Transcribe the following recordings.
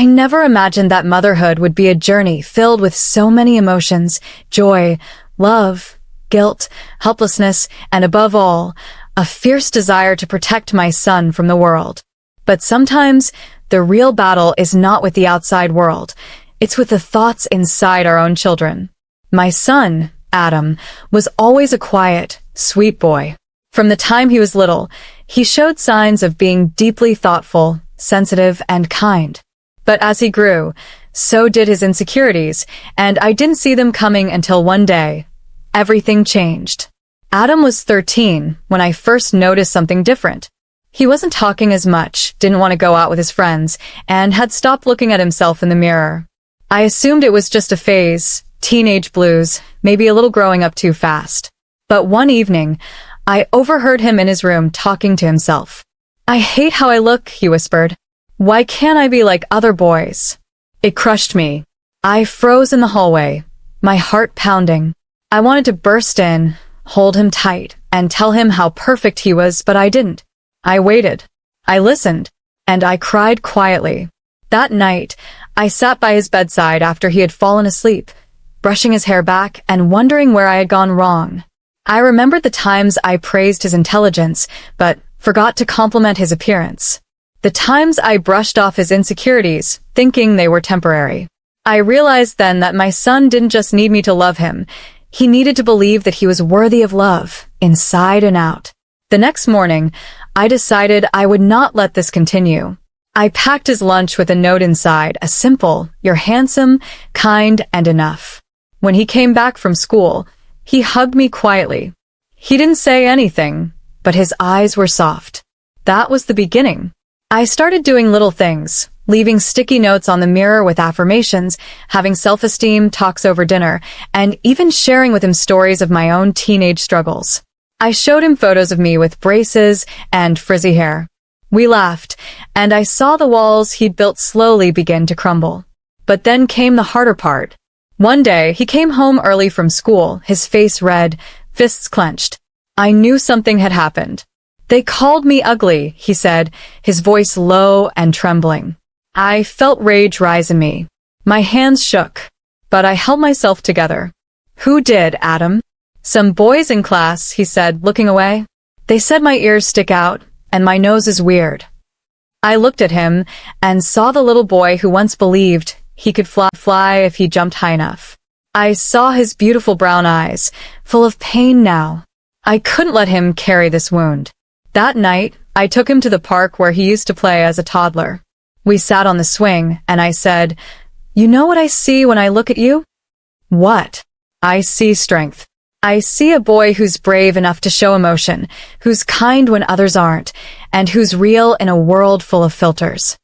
I never imagined that motherhood would be a journey filled with so many emotions: joy, love, guilt, helplessness, and above all, a fierce desire to protect my son from the world. But sometimes, the real battle is not with the outside world. It's with the thoughts inside our own children. My son, Adam, was always a quiet, sweet boy. From the time he was little, he showed signs of being deeply thoughtful, sensitive, and kind. But as he grew, so did his insecurities, and I didn't see them coming until one day. Everything changed. Adam was 13 when I first noticed something different. He wasn't talking as much, didn't want to go out with his friends, and had stopped looking at himself in the mirror. I assumed it was just a phase, teenage blues, maybe a little growing up too fast. But one evening, I overheard him in his room talking to himself. "I hate how I look," he whispered. "Why can't I be like other boys?" It crushed me. I froze in the hallway, my heart pounding. I wanted to burst in, hold him tight, and tell him how perfect he was, but I didn't. I waited. I listened. And I cried quietly. That night, I sat by his bedside after he had fallen asleep, brushing his hair back and wondering where I had gone wrong. I remembered the times I praised his intelligence, but forgot to compliment his appearance. The times I brushed off his insecurities, thinking they were temporary. I realized then that my son didn't just need me to love him. He needed to believe that he was worthy of love, inside and out. The next morning, I decided I would not let this continue. I packed his lunch with a note inside, a simple, "You're handsome, kind, and enough." When he came back from school, he hugged me quietly. He didn't say anything, but his eyes were soft. That was the beginning. I started doing little things, leaving sticky notes on the mirror with affirmations, having self-esteem talks over dinner, and even sharing with him stories of my own teenage struggles. I showed him photos of me with braces and frizzy hair. We laughed, and I saw the walls he'd built slowly begin to crumble. But then came the harder part. One day, he came home early from school, his face red, fists clenched. I knew something had happened. "They called me ugly," he said, his voice low and trembling. I felt rage rise in me. My hands shook, but I held myself together. "Who did, Adam?" "Some boys in class," he said, looking away. "They said my ears stick out, and my nose is weird." I looked at him and saw the little boy who once believed he could fly if he jumped high enough. I saw his beautiful brown eyes, full of pain now. I couldn't let him carry this wound. That night, I took him to the park where he used to play as a toddler. We sat on the swing, and I said, "You know what I see when I look at you?" "What?" "I see strength. I see a boy who's brave enough to show emotion, who's kind when others aren't, and who's real in a world full of filters."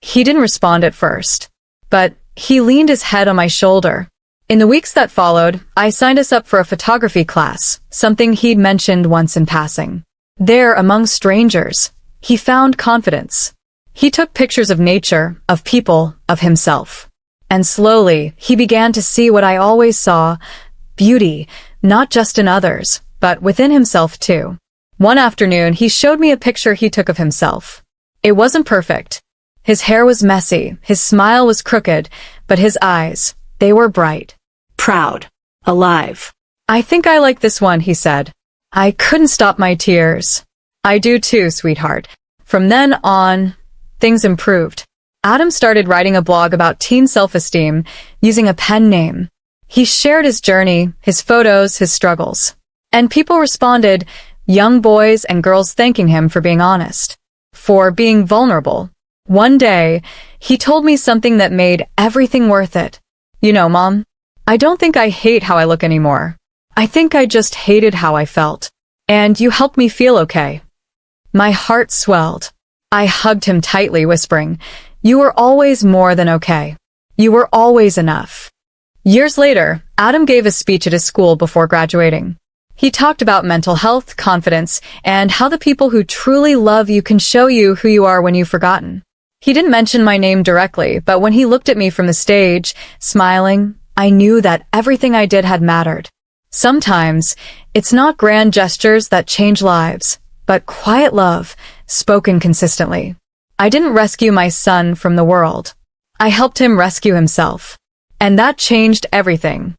He didn't respond at first, but he leaned his head on my shoulder. In the weeks that followed, I signed us up for a photography class, something he'd mentioned once in passing. There, among strangers, he found confidence. He took pictures of nature, of people, of himself. And slowly, he began to see what I always saw: beauty, not just in others, but within himself too. One afternoon, he showed me a picture he took of himself. It wasn't perfect. His hair was messy, his smile was crooked, but his eyes, they were bright. Proud. Alive. "I think I like this one," he said. I couldn't stop my tears. "I do too, sweetheart." From then on, things improved. Adam started writing a blog about teen self-esteem, using a pen name. He shared his journey, his photos, his struggles. And people responded, young boys and girls thanking him for being honest, for being vulnerable. One day, he told me something that made everything worth it. "You know, Mom, I don't think I hate how I look anymore. I think I just hated how I felt. And you helped me feel okay." My heart swelled. I hugged him tightly, whispering, "You were always more than okay. You were always enough." Years later, Adam gave a speech at his school before graduating. He talked about mental health, confidence, and how the people who truly love you can show you who you are when you've forgotten. He didn't mention my name directly, but when he looked at me from the stage, smiling, I knew that everything I did had mattered. Sometimes, it's not grand gestures that change lives, but quiet love, spoken consistently. I didn't rescue my son from the world. I helped him rescue himself. And that changed everything.